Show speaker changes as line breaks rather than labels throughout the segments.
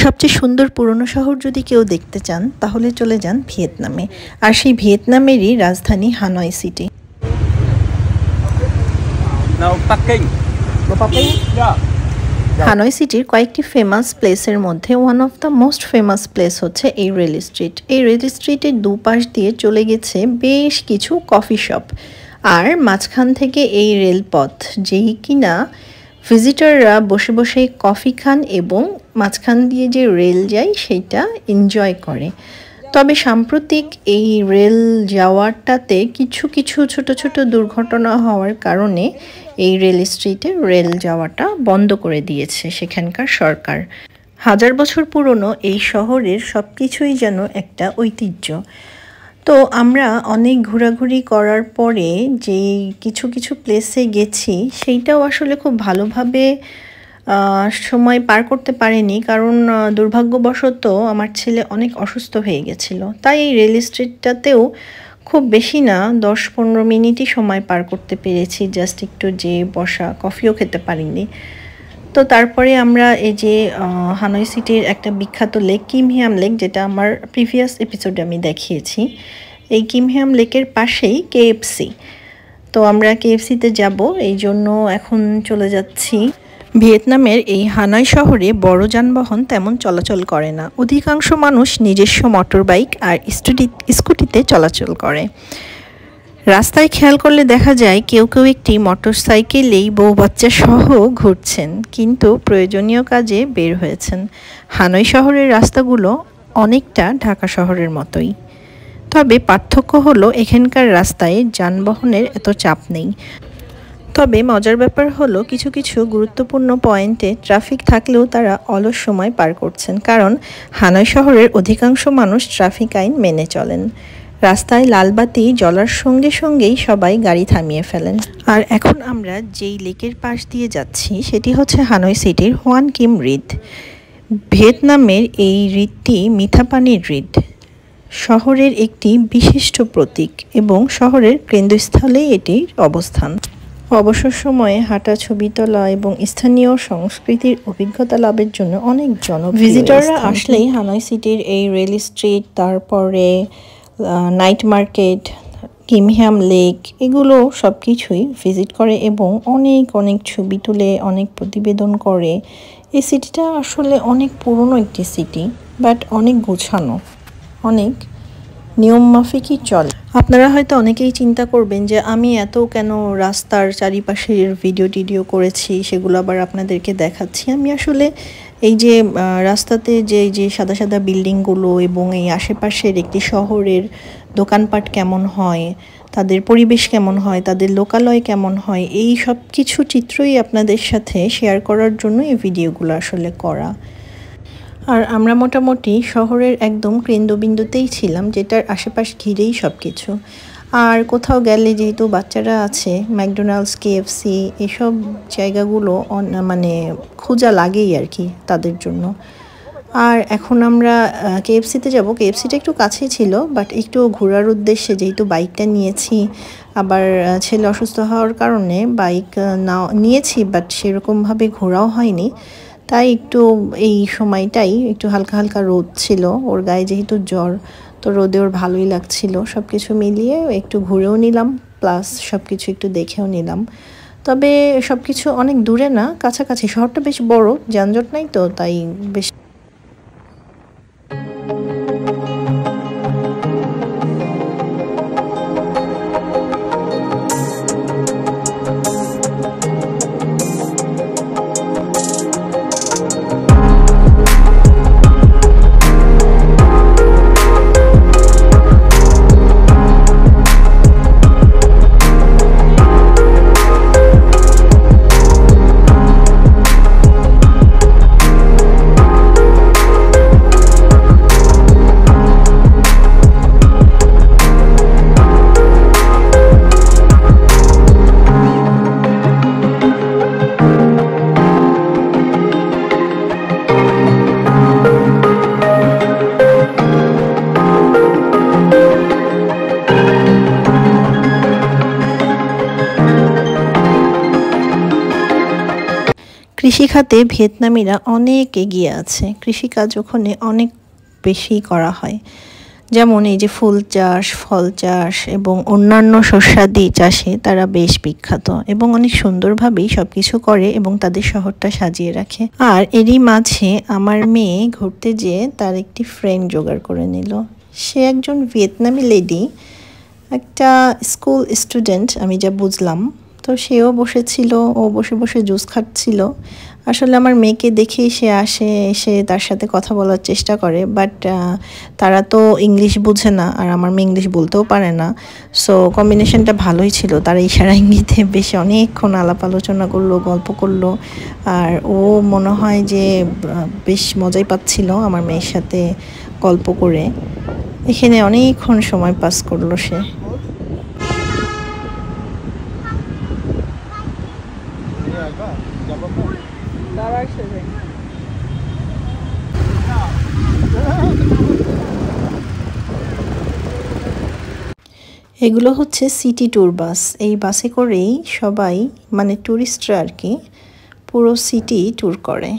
সবচেয়ে সুন্দর পুরনো শহর যদি কেউ দেখতে চান তাহলে চলে যান ভিয়েতনামে। আর সেই ভিয়েতনামেরই রাজধানী হানয় সিটি। হানয় সিটির কয়েকটি ফেমাস প্লেসের মধ্যে one of the most famous place হচ্ছে এই রেল স্ট্রিট। এই রেল স্ট্রিটের দুপাশ দিয়ে চলে গেছে বেশ কিছু কফি শপ, আর মাঝখান থেকে এই রেলপথ যেই কিনা ভিজিটররা বসে বসে কফি খান এবং মাঝখান দিয়ে যে রেল যায় সেটা এনজয় করে। তবে সাম্প্রতিক এই রেল যাওয়াটাতে কিছু কিছু ছোট ছোট দুর্ঘটনা হওয়ার কারণে এই রেল স্ট্রিটে রেল যাওয়াটা বন্ধ করে দিয়েছে সেখানকার সরকার। হাজার বছর পুরনো এই শহরের সব কিছুই যেন একটা ঐতিহ্য। তো আমরা অনেক ঘোরাঘুরি করার পরে যে কিছু কিছু প্লেসে গেছি সেইটাও আসলে খুব ভালোভাবে সময় পার করতে পারিনি, কারণ দুর্ভাগ্যবশত আমার ছেলে অনেক অসুস্থ হয়ে গেছিল। তাই এই রেল স্ট্রিটটাতেও খুব বেশি না 10-15 মিনিটই সময় পার করতে পেরেছি, জাস্ট একটু যে বসা, কফিও খেতে পারিনি। তো তারপরে আমরা এই যে হানয় সিটির একটা বিখ্যাত লেক কিম হিয়াম লেক, যেটা আমার প্রিভিয়াস এপিসোডে আমি দেখিয়েছি, এই কিম হিয়াম লেকের পাশেই কেএফসি। তো আমরা কেএফসিতে যাব, এই জন্য এখন চলে যাচ্ছি। ভিয়েতনামের এই হানয় শহরে বড় যানবাহন তেমন চলাচল করে না, অধিকাংশ মানুষ নিজস্ব মোটর বাইক আর স্কুটিতে চলাচল করে। রাস্তায় খেয়াল করলে দেখা যায় কেউ কেউ একটি মোটরসাইকেলেই বউ বাচ্চা সহ ঘুরছেন, কিন্তু প্রয়োজনীয় কাজে বের হয়েছেন। হানয় শহরের রাস্তাগুলো অনেকটা ঢাকা শহরের মতোই, তবে পার্থক্য হলো এখানকার রাস্তায় যানবাহনের এত চাপ নেই। তবে মজার ব্যাপার হলো কিছু কিছু গুরুত্বপূর্ণ পয়েন্টে ট্রাফিক থাকলেও তারা অলস সময় পার করছেন, কারণ হানয় শহরের অধিকাংশ মানুষ ট্রাফিক আইন মেনে চলেন। রাস্তায় লালবাতি জ্বলার সঙ্গে সঙ্গেই সবাই গাড়ি থামিয়ে ফেলেন। আর এখন আমরা যেই লেকের পাশ দিয়ে যাচ্ছি সেটি হচ্ছে হানয় সিটির হোয়ান কিম হ্রদ। ভিয়েতনামের এই হ্রদটি মিঠা পানির হ্রদ, শহরের একটি বিশিষ্ট প্রতীক এবং শহরের কেন্দ্রস্থলেই এটির অবস্থান। অবসর সময়ে হাঁটা, ছবি তোলা এবং স্থানীয় সংস্কৃতির অভিজ্ঞতা লাভের জন্য অনেক জনপ্রিয়। ভিজিটররা আসলেই হানয় সিটির এই রেল স্ট্রিট, তারপরে নাইট মার্কেট, কিম হিয়াম লেক, এগুলো সব কিছুই ভিজিট করে এবং অনেক অনেক ছবি তুলে, অনেক প্রতিবেদন করে। এই সিটিটা আসলে অনেক পুরনো একটি সিটি, বাট অনেক গোছানো, অনেক নিয়ম মাফিকই চলে। আপনারা হয়তো অনেকেই চিন্তা করবেন যে আমি এত কেন রাস্তার চারিপাশের ভিডিও করেছি, সেগুলো আবার আপনাদেরকে দেখাচ্ছি। আমি আসলে এই যে রাস্তাতে যে সাদা সাদা বিল্ডিংগুলো এবং এই আশেপাশের একটি শহরের দোকানপাট কেমন হয়, তাদের পরিবেশ কেমন হয়, তাদের লোকালয় কেমন হয়, এই সব কিছু চিত্রই আপনাদের সাথে শেয়ার করার জন্য এই ভিডিওগুলো আসলে করা। আর আমরা মোটামুটি শহরের একদম কেন্দ্রবিন্দুতেই ছিলাম, যেটার আশেপাশ ঘিরেই সব কিছু। আর কোথাও গেলে যেহেতু বাচ্চারা আছে, ম্যাকডোনাল্ডস, কেএফসি এসব জায়গাগুলো মানে খোঁজা লাগেই আর কি তাদের জন্য। আর এখন আমরা কেএফসিতে যাব। কেএফসিটা একটু কাছেই ছিল, বাট একটু ঘোরার উদ্দেশ্যে যেহেতু বাইকটা নিয়েছি, আবার ছেলে অসুস্থ হওয়ার কারণে বাইক নিয়েছি, বাট সেরকমভাবে ঘোরাও হয়নি। তাই একটু এই সময়টাই একটু হালকা হালকা রোদ ছিল, ওর গায়ে যেহেতু জ্বর, তো রোদে ওর ভালোই লাগছিল। সব কিছু মিলিয়ে একটু ঘুরেও নিলাম, প্লাস সব কিছু একটু দেখেও নিলাম। তবে সব কিছু অনেক দূরে না, কাছাকাছি। শহরটা বেশ বড়, যানজট নাই তো, তাই বেশ কৃষিখাতে ভিয়েতনামিরা অনেক এগিয়ে আছে। কৃষিকাজ ওখানে অনেক বেশি করা হয়, যেমন এই যে ফুল চাষ, ফল চাষ এবং অন্যান্য শস্যাদি চাষে তারা বেশ বিখ্যাত এবং অনেক সুন্দরভাবেই সব কিছু করে এবং তাদের শহরটা সাজিয়ে রাখে। আর এরই মাঝে আমার মেয়ে ঘুরতে যেয়ে তার একটি ফ্রেন্ড জোগাড় করে নিল। সে একজন ভিয়েতনামি লেডি, একটা স্কুল স্টুডেন্ট আমি যা বুঝলাম। তো সেও বসেছিল, ও বসে বসে জুস খাচ্ছিল। আসলে আমার মেয়েকে দেখেই সে আসে, এসে তার সাথে কথা বলার চেষ্টা করে, বাট তারা তো ইংলিশ বুঝে না আর আমার মেয়ে ইংলিশ বলতেও পারে না। সো কম্বিনেশনটা ভালোই ছিল, তারা ইশারা ইঙ্গিতে বেশ অনেকক্ষণ আলাপ আলোচনা করলো, গল্প করলো। আর ও মনে হয় যে বেশ মজাই পাচ্ছিল আমার মেয়ের সাথে গল্প করে। এখানে অনেকক্ষণ সময় পাস করলো সে। এগুলো হচ্ছে সিটি ট্যুর বাস। এই বাসে করেই সবাই, মানে ট্যুরিস্টরা আর কি, পুরো সিটি ট্যুর করে।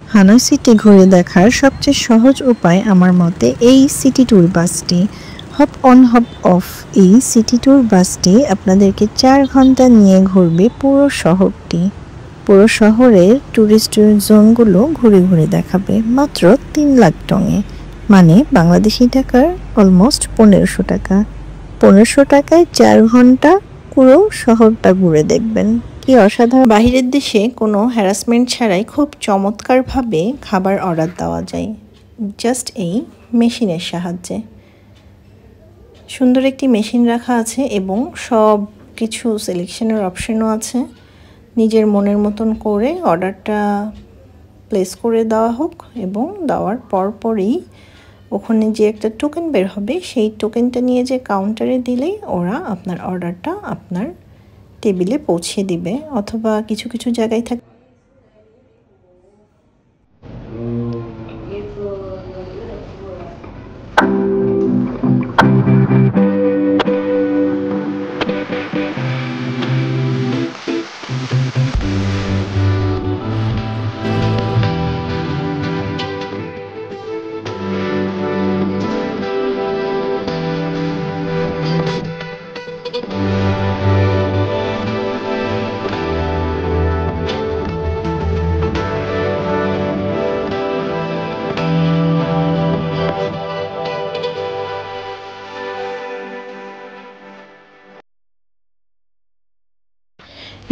হানয় সিটি ঘুরে দেখার সবচেয়ে সহজ উপায় আমার মতে এই সিটি ট্যুর বাসটি। হপ অন হপ অফ এই সিটি ট্যুর বাসটি আপনাদেরকে 4 ঘন্টা নিয়ে ঘুরবে পুরো শহরটি। পুরো শহরের ট্যুরিস্ট জোনগুলো ঘুরে ঘুরে দেখাবে মাত্র 3 লাখ টঙে, মানে বাংলাদেশি টাকার অলমোস্ট 1500 টাকা। 1500 টাকায় 4 ঘন্টা পুরো শহরটা ঘুরে দেখবেন। কি অসাধারণ! বাহিরের দেশে কোনো হ্যারাসমেন্ট ছাড়াই খুব চমৎকারভাবে খাবার অর্ডার দেওয়া যায় জাস্ট এই মেশিনের সাহায্যে। সুন্দর একটি মেশিন রাখা আছে এবং সব কিছু সিলেকশনের অপশনও আছে। নিজের মনের মতন করে অর্ডারটা প্লেস করে দেওয়া হোক এবং দেওয়ার পরপরই ওখানে যে একটা টোকেন বের হবে, সেই টোকেনটা নিয়ে যে কাউন্টারে দিলেই ওরা আপনার অর্ডারটা আপনার টেবিলে পৌঁছে দিবে। অথবা কিছু কিছু জায়গায় থাকে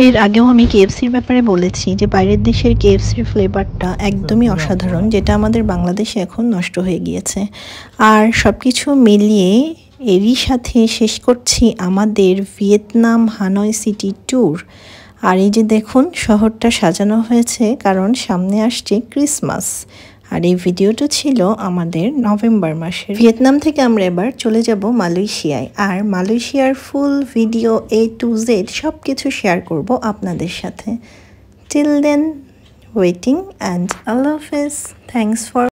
এর আগেও আমি কেএফসির ব্যাপারে বলেছি যে বাইরের দেশের কেএফসির ফ্লেভারটা একদমই অসাধারণ, যেটা আমাদের বাংলাদেশে এখন নষ্ট হয়ে গিয়েছে। আর সব কিছু মিলিয়ে এরই সাথে শেষ করছি আমাদের ভিয়েতনাম হানয় সিটি ট্যুর। আর এই যে দেখুন শহরটা সাজানো হয়েছে, কারণ সামনে আসছে ক্রিসমাস। আর এই ভিডিওটা ছিল আমাদের নভেম্বর মাসের। ভিয়েতনাম থেকে আমরা এবার চলে যাব মালয়েশিয়ায়, আর মালয়েশিয়ার full video A to Z সব কিছু শেয়ার করব আপনাদের সাথে। টিল দেন ওয়েটিং অ্যান্ড আল্লাহ হাফেজ। Thanks for